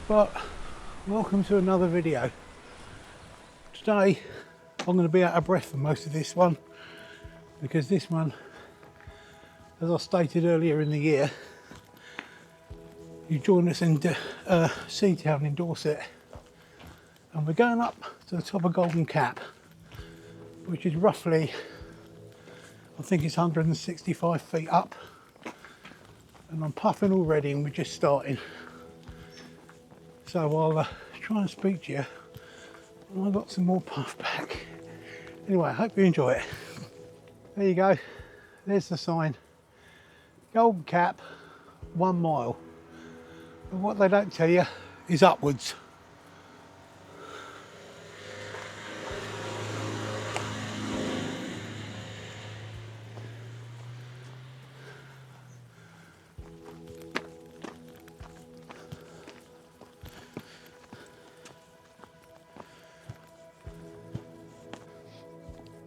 But welcome to another video. Today I'm going to be out of breath for most of this one because this one, as I stated earlier in the year, you join us in Seatown in Dorset, and we're going up to the top of Golden Cap, which is roughly, I think it's 165 feet up, and I'm puffing already and we're just starting. So I'll try and speak to you when I've got some more puff back. Anyway, I hope you enjoy it. There you go, there's the sign. Golden Cap, 1 mile. But what they don't tell you is upwards.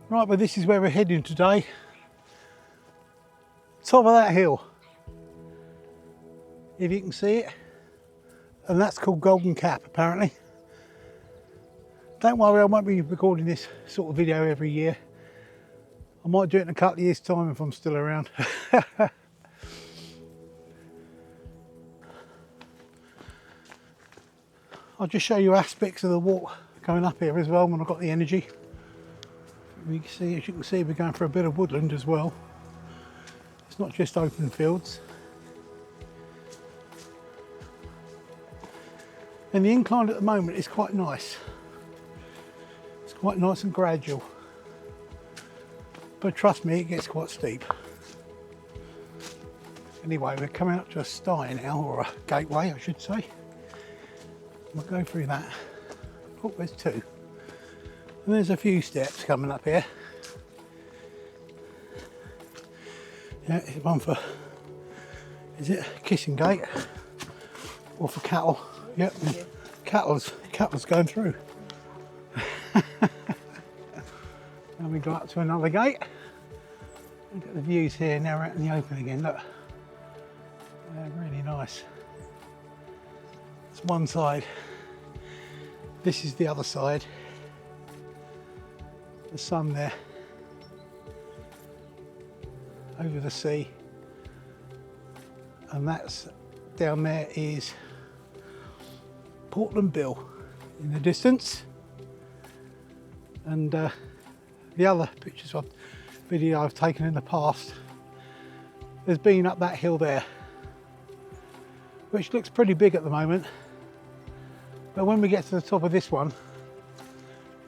Right, but this is where we're heading today. Top of that hill, if you can see it, and that's called Golden Cap apparently. Don't worry, I won't be recording this sort of video every year. I might do it in a couple of years' time if I'm still around. I'll just show you aspects of the walk going up here as well when I've got the energy. We can see, as you can see, we're going for a bit of woodland as well. It's not just open fields. And the incline at the moment is quite nice. It's quite nice and gradual. But trust me, it gets quite steep. Anyway, we're coming up to a sty now, or a gateway, I should say. We'll go through that. Oh, there's two. And there's a few steps coming up here. Yeah, it's one for, is it Kissing Gate? Or for cattle? Yep, cattle's going through. Now we go up to another gate. Look at the views here, now we're out in the open again, look. They're really nice. It's one side. This is the other side. The sun there over the sea, and that's down there is Portland Bill in the distance, and the other pictures of video I've taken in the past, there's been up that hill there, which looks pretty big at the moment, but when we get to the top of this one,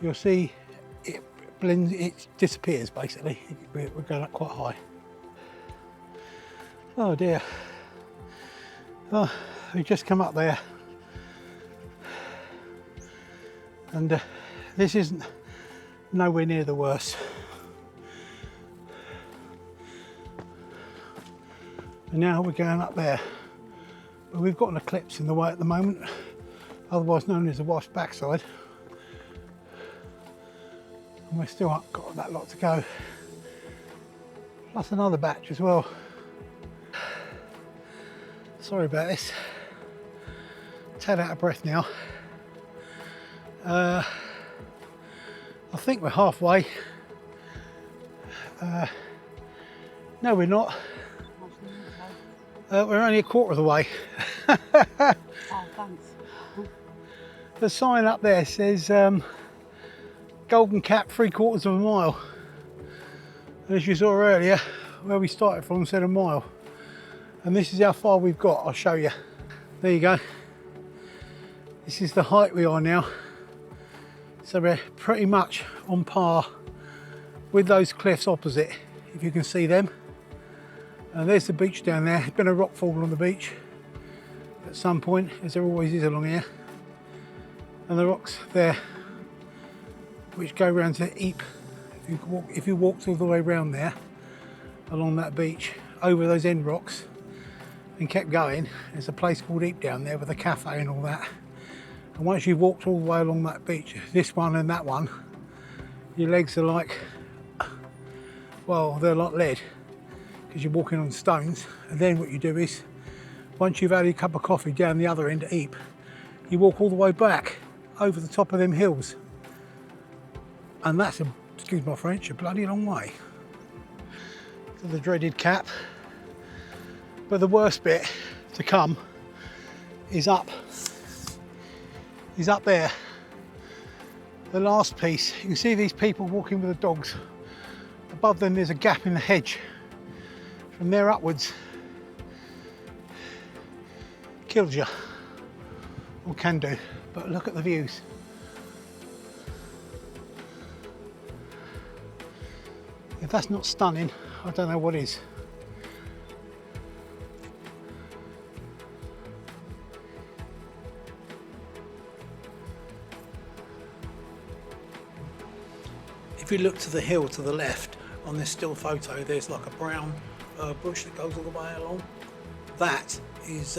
you'll see it blends, it disappears basically. We're going up quite high. Oh dear. Oh, we just come up there, and this isn't nowhere near the worst. And now we're going up there, but we've got an eclipse in the way at the moment, otherwise known as the wife's backside. And we're still got that lot to go, plus another batch as well. Sorry about this, tad out of breath now. I think we're halfway. No, we're not. We're only a quarter of the way. Oh, thanks. The sign up there says Golden Cap 3/4 of a mile. And as you saw earlier, where we started from said a mile. And this is how far we've got, I'll show you. There you go. This is the height we are now. So we're pretty much on par with those cliffs opposite, if you can see them. And there's the beach down there. There's been a rock fall on the beach at some point, as there always is along here. And the rocks there, which go round to Eep. If you walked all the way around there, along that beach, over those end rocks, and kept going, there's a place called Eep down there with a cafe and all that. And once you've walked all the way along that beach, this one and that one, your legs are like, well, they're like lead, because you're walking on stones. And then what you do is, once you've had a cup of coffee down the other end at Eep, you walk all the way back over the top of them hills. And that's, excuse my French, a bloody long way to the dreaded cap. But the worst bit to come is up there. The last piece, you can see these people walking with the dogs. Above them there's a gap in the hedge. From there upwards, kills you, or can do, but look at the views. If that's not stunning, I don't know what is. If you look to the hill to the left, on this still photo, there's like a brown bush that goes all the way along. That is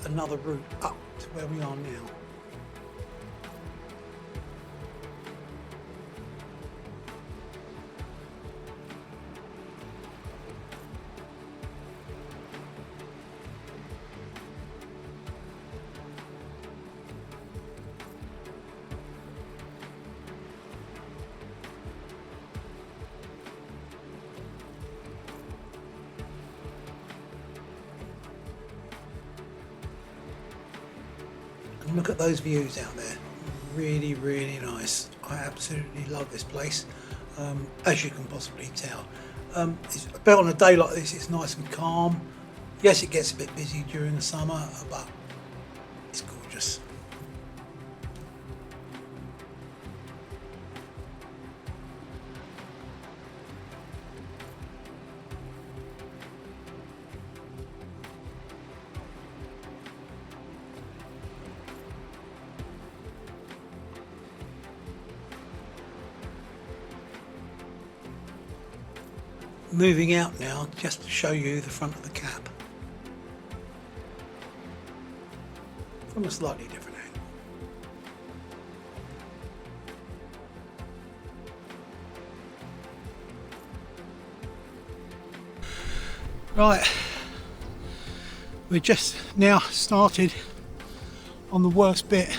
another route up to where we are now. And look at those views out there, really, really nice. I absolutely love this place, as you can possibly tell. It's about on a day like this, it's nice and calm. Yes, it gets a bit busy during the summer, but it's gorgeous. Moving out now, just to show you the front of the cap from a slightly different angle. Right, we're just now started on the worst bit,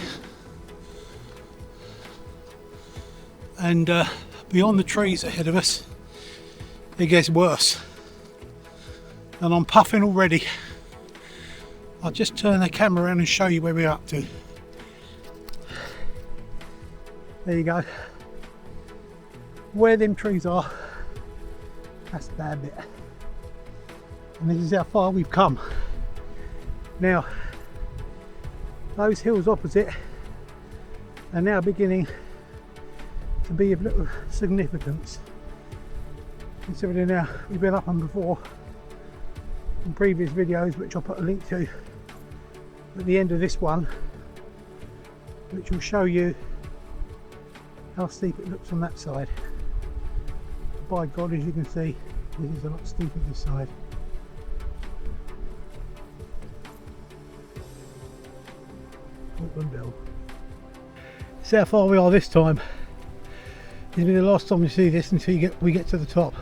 and beyond the trees ahead of us it gets worse, and I'm puffing already. I'll just turn the camera around and show you where we're up to. There you go. Where them trees are, that's the bad bit. And this is how far we've come. Now, those hills opposite are now beginning to be of little significance. Considering now we've been up on before in previous videos, which I'll put a link to at the end of this one, which will show you how steep it looks on that side. By God, as you can see, this is a lot steeper this side. Portland Bill. See how far we are this time. It's been the last time we see this until we get to the top.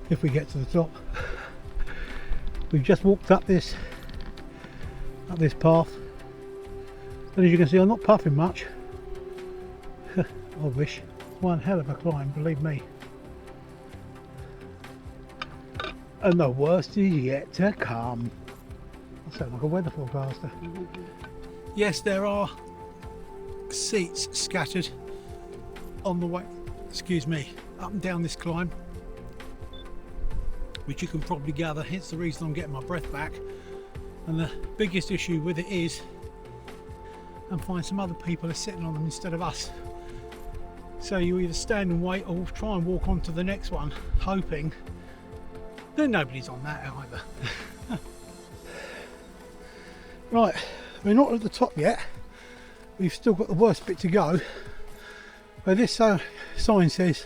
If we get to the top. We've just walked up this path, and as you can see, I'm not puffing much. I wish. One hell of a climb, believe me. And the worst is yet to come. I sound like a weather forecaster. Yes, there are seats scattered on the way, excuse me, up and down this climb, which you can probably gather, hence the reason I'm getting my breath back. And the biggest issue with it is, and find some other people are sitting on them instead of us. So you either stand and wait or try and walk on to the next one, hoping that nobody's on that either. Right, we're not at the top yet. We've still got the worst bit to go. But this sign says,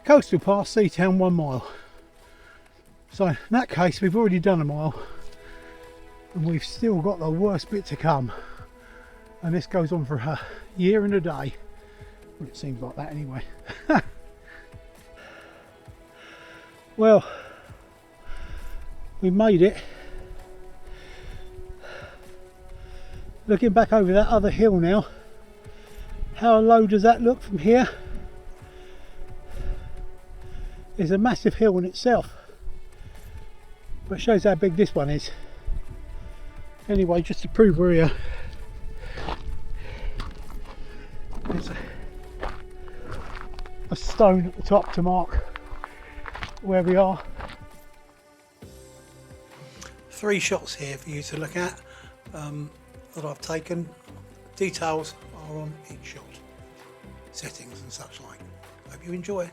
Coastal Pass, Seatown 1 mile. So in that case, we've already done a mile, and we've still got the worst bit to come. And this goes on for a year and a day. Well, it seems like that anyway. Well, we've made it. Looking back over that other hill now, how low does that look from here? It's a massive hill in itself, but it shows how big this one is. Anyway, just to prove we're here, there's a stone at the top to mark where we are. 3 shots here for you to look at that I've taken. Details are on each shot, settings and such like. Hope you enjoy.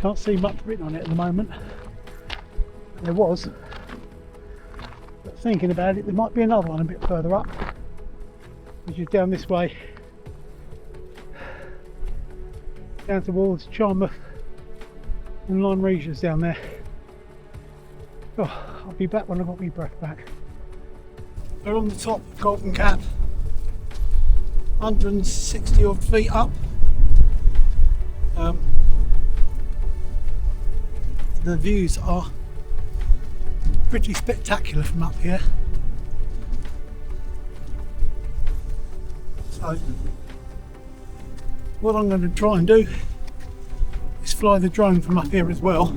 Can't see much written on it at the moment. There was, but thinking about it, there might be another one a bit further up, which is down this way, down towards Charmouth and Lyme Regis down there. Oh, I'll be back when I've got my breath back. We're on the top of Golden Cap, 160 odd feet up. The views are pretty spectacular from up here. So what I'm going to try and do is fly the drone from up here as well,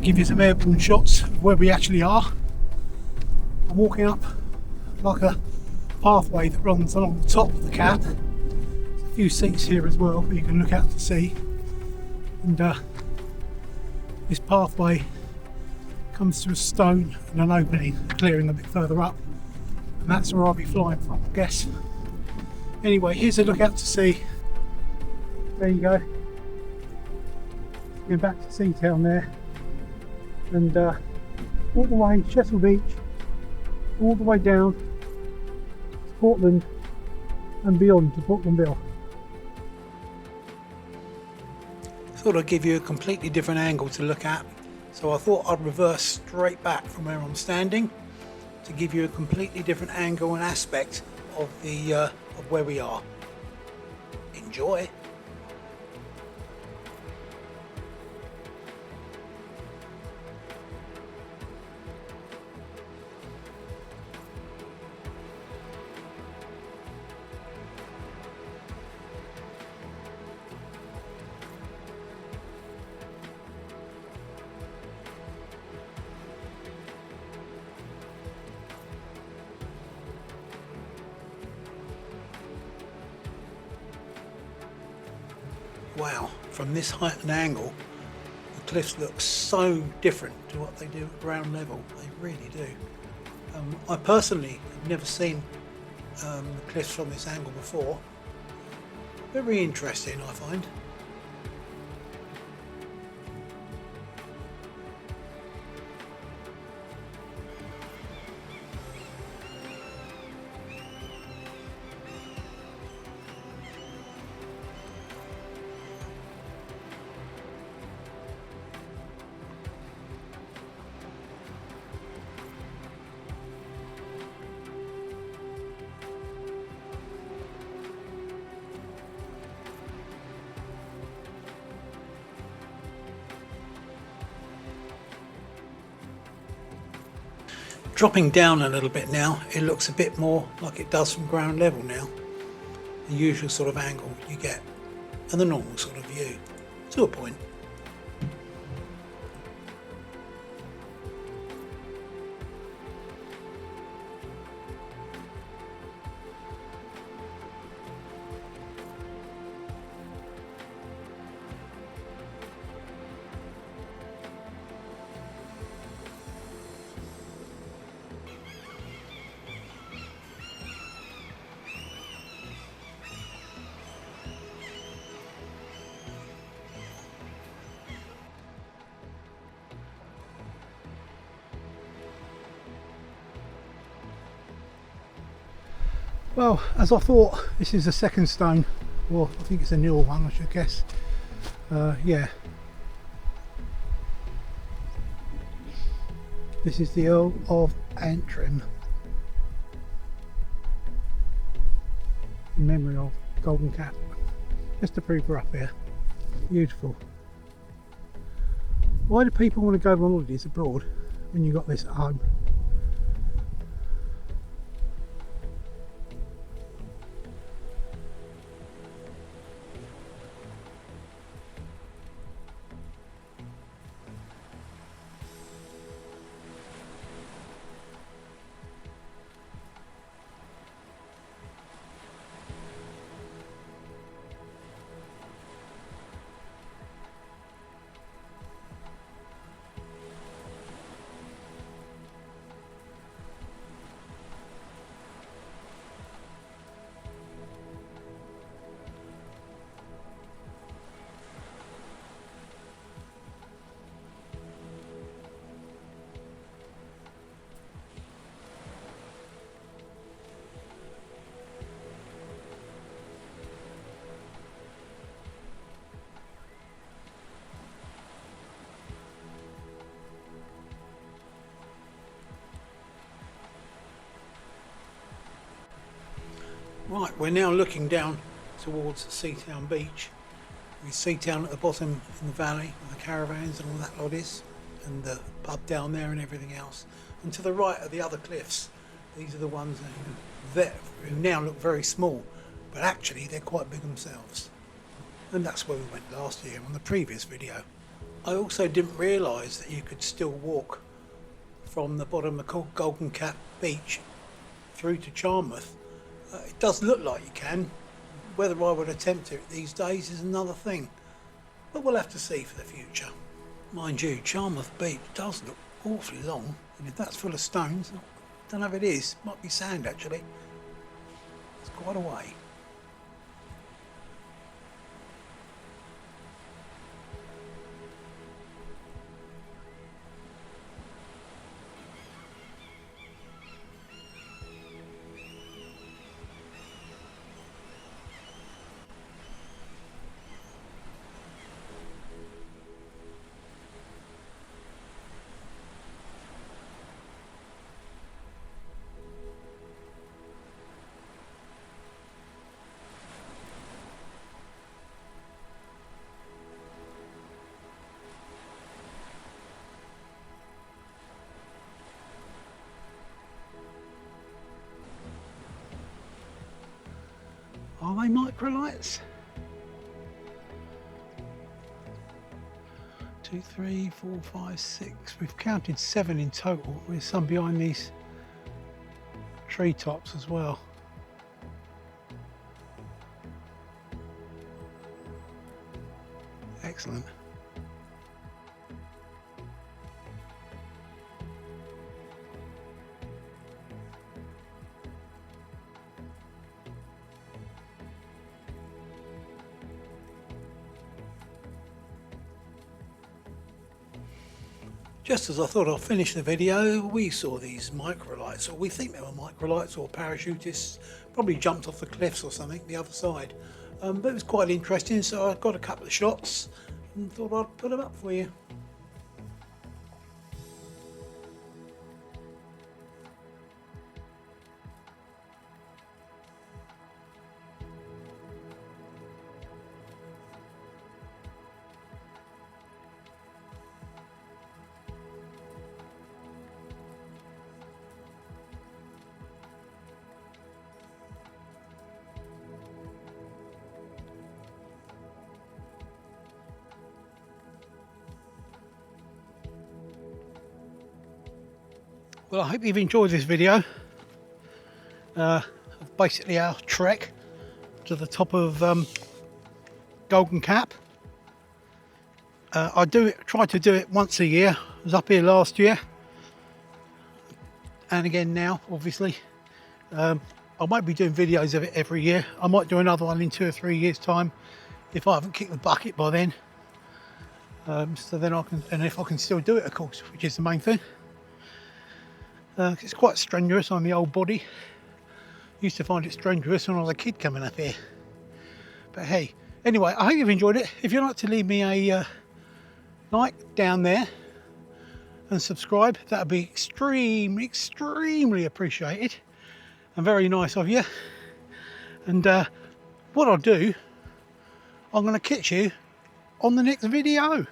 give you some airborne shots of where we actually are. I'm walking up like a pathway that runs along the top of the cap. There's a few seats here as well where you can look out to sea, and this pathway comes to a stone and an opening, clearing a bit further up, and that's where I'll be flying from, I guess. Anyway, here's a look out to sea. There you go. Going back to Seatown there, and all the way Chesil Beach, all the way down to Portland and beyond to Portlandville. Thought I'd give you a completely different angle to look at, so I thought I'd reverse straight back from where I'm standing to give you a completely different angle and aspect of the of where we are. Enjoy. Wow, from this height and angle, the cliffs look so different to what they do at ground level. They really do. I personally have never seen the cliffs from this angle before. Very interesting, I find. Dropping down a little bit now, it looks a bit more like it does from ground level now. The usual sort of angle you get, and the normal sort of view, to a point. Well, as I thought, this is the second stone, or I think it's a newer one, I should guess. Yeah. This is the Earl of Antrim, in memory of Golden Cap. Just to prove we're up here. Beautiful. Why do people want to go on holidays abroad when you've got this at home? Right, we're now looking down towards Seatown beach. With Seatown at the bottom in the valley, where the caravans and all that lot is, and the pub down there and everything else. And to the right are the other cliffs. These are the ones who now look very small, but actually they're quite big themselves. And that's where we went last year on the previous video. I also didn't realise that you could still walk from the bottom of Golden Cap beach through to Charmouth. It does look like you can. Whether I would attempt it these days is another thing, but we'll have to see for the future. Mind you, Charmouth Beach does look awfully long, and if that's full of stones, I don't know if it is, might be sand actually. It's quite a way. Are they microlights? 2, 3, 4, 5, 6. We've counted 7 in total, with some behind these treetops as well. Excellent. Just as I thought I'd finish the video, we saw these microlights, or we think they were microlights or parachutists, probably jumped off the cliffs or something the other side. But it was quite interesting, so I got a couple of shots and thought I'd put them up for you. Well, I hope you've enjoyed this video. Basically our trek to the top of Golden Cap. I try to do it once a year. I was up here last year and again now, obviously. I won't be doing videos of it every year. I might do another one in 2 or 3 years time if I haven't kicked the bucket by then. So then I can, and if I can still do it, of course, which is the main thing. It's quite strenuous on the old body, Used to find it strenuous when I was a kid coming up here. But hey, anyway, I hope you've enjoyed it. If you'd like to leave me a like down there and subscribe, that would be extremely appreciated and very nice of you. And what I'll do, I'm going to catch you on the next video.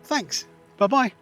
Thanks. Bye bye.